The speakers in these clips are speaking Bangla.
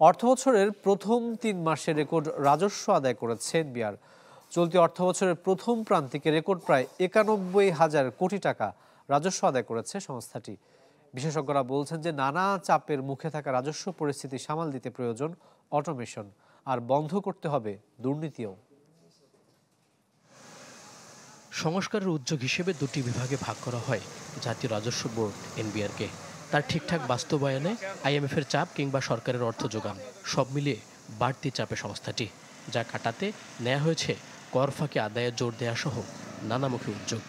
অর্থবছরের প্রথম ৩ মাসে রেকর্ড রাজস্ব আদায় করেছে এনবিআর। চলতি অর্থবছরের প্রথম প্রান্তিকে রেকর্ড প্রায় ৯১,০০০ কোটি টাকা রাজস্ব আদায় করেছে সংস্থাটি। বিশেষজ্ঞরা বলছেন যে নানা চাপের মুখে থাকা রাজস্ব পরিস্থিতি সামাল দিতে প্রয়োজন অটোমেশন, আর বন্ধ করতে হবে দুর্নীতিও। সংস্কারের উদ্যোগ হিসেবে দুটি বিভাগে ভাগ করা হয় জাতীয় রাজস্ব বোর্ড এনবিআরকে। তার ঠিকঠাক বাস্তবায়নে আইএমএফের চাপ কিংবা সরকারের অর্থ যোগান সব মিলিয়ে বাড়তি চাপে সংস্থাটি, যা কাটাতে নেওয়া হয়েছে কর ফাঁকি আদায়ে জোর দেওয়া সহ নানামুখী উদ্যোগ।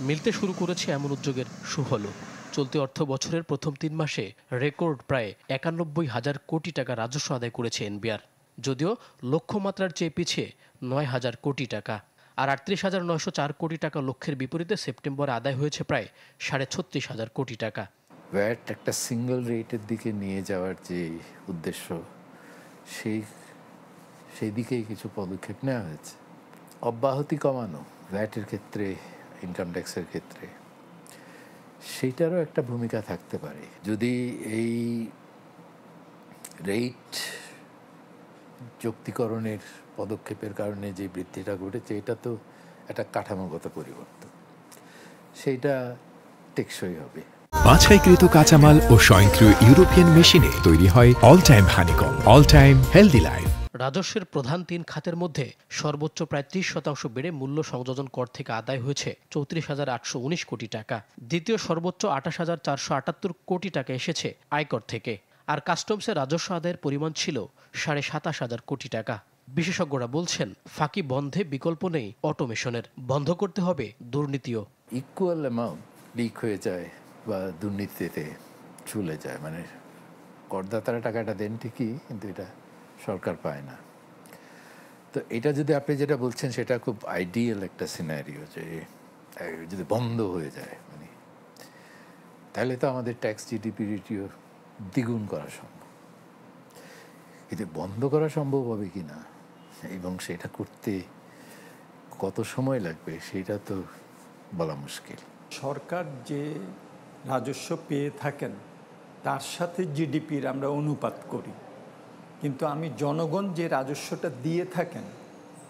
মিলতে শুরু করেছে এমন উদ্যোগের সুফলও। চলতি অর্থ বছরের প্রথম ৩ মাসে রেকর্ড প্রায় ৯১,০০০ কোটি টাকা রাজস্ব আদায় করেছে এনবিআর, যদিও লক্ষ্যমাত্রার চেয়ে পিছিয়ে ৯,০০০ কোটি টাকা। আর ৩৮,৯০৪ কোটি টাকা লক্ষ্যের বিপরীতে সেপ্টেম্বরে আদায় হয়েছে প্রায় ৩৬,৫০০ কোটি টাকা। ভ্যাট একটা সিঙ্গল রেটের দিকে নিয়ে যাওয়ার যে উদ্দেশ্য, সেই দিকেই কিছু পদক্ষেপ নেওয়া হয়েছে। অব্যাহতি কমানো ভ্যাটের ক্ষেত্রে, ইনকাম ট্যাক্সের ক্ষেত্রে, সেইটারও একটা ভূমিকা থাকতে পারে। যদি এই রেট যৌক্তিকরণের পদক্ষেপের কারণে যে বৃদ্ধিটা ঘটেছে, এটা তো একটা কাঠামোগত পরিবর্তন, সেইটা টেকসই হবে। বাছাইকৃত কাঁচামাল ও স্বয়ংক্রিয় ইউরোপিয়ান মেশিনে তৈরি হয় all time honeycomb, all time healthy life. রাজস্বের প্রধান ৩ খাতের মধ্যে সর্বোচ্চ প্রায় ৩০% বেড়ে মূল্য সংযোজন কর থেকে আদায় হয়েছে ৩৪,৮১৯ কোটি টাকা। দ্বিতীয় সর্বোচ্চ ২৮,৪৭৮ কোটি টাকা এসেছে আয়কর থেকে। আর কাস্টমসের রাজস্ব আদায়ের পরিমাণ ছিল ২৭,৫০০ কোটি টাকা। বিশেষজ্ঞরা বলছেন, ফাঁকি বন্ধে বিকল্প নেই অটোমেশনের, বন্ধ করতে হবে দুর্নীতিও। ইকুয়াল অ্যামাউন্ট লিক হয়ে যায় বা দুর্নীতিতে চলে যায়, মানে করদাতারা টাকাটা দেন ঠিকই, কিন্তু এটা সরকার পায় না। তো এটা যদি আপনি যেটা বলছেন সেটা খুব আইডিয়াল একটা সিনারিও, যে যদি বন্ধ হয়ে যায়, মানে তাহলে তো আমাদের ট্যাক্স জিডিপি রেটিও দ্বিগুণ করা সম্ভব। কিন্তু বন্ধ করা সম্ভব হবে কি না এবং সেটা করতে কত সময় লাগবে সেটা তো বলা মুশকিল। সরকার যে রাজস্ব পেয়ে থাকেন তার সাথে জিডিপির আমরা অনুপাত করি, কিন্তু আমি জনগণ যে রাজস্বটা দিয়ে থাকেন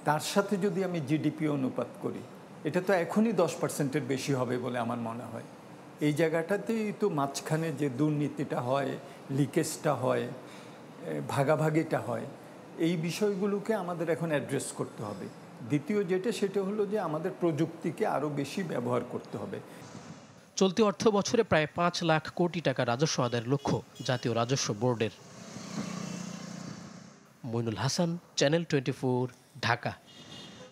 তার সাথে যদি আমি জিডিপি অনুপাত করি, এটা তো এখনই 10%-এর বেশি হবে বলে আমার মনে হয়। এই জায়গাটাতেই তো মাঝখানে যে দুর্নীতিটা হয়, লিকেজটা হয়, ভাগাভাগিটা হয়, এই বিষয়গুলোকে আমাদের এখন অ্যাড্রেস করতে হবে। দ্বিতীয় যেটা, সেটা হলো যে আমাদের প্রযুক্তিকে আরও বেশি ব্যবহার করতে হবে। চলতি অর্থ বছরে প্রায় ৫ লাখ কোটি টাকা রাজস্ব আদায়ের লক্ষ্য জাতীয় রাজস্ব বোর্ডের। মইনুল হাসান, চ্যানেল 24, ঢাকা।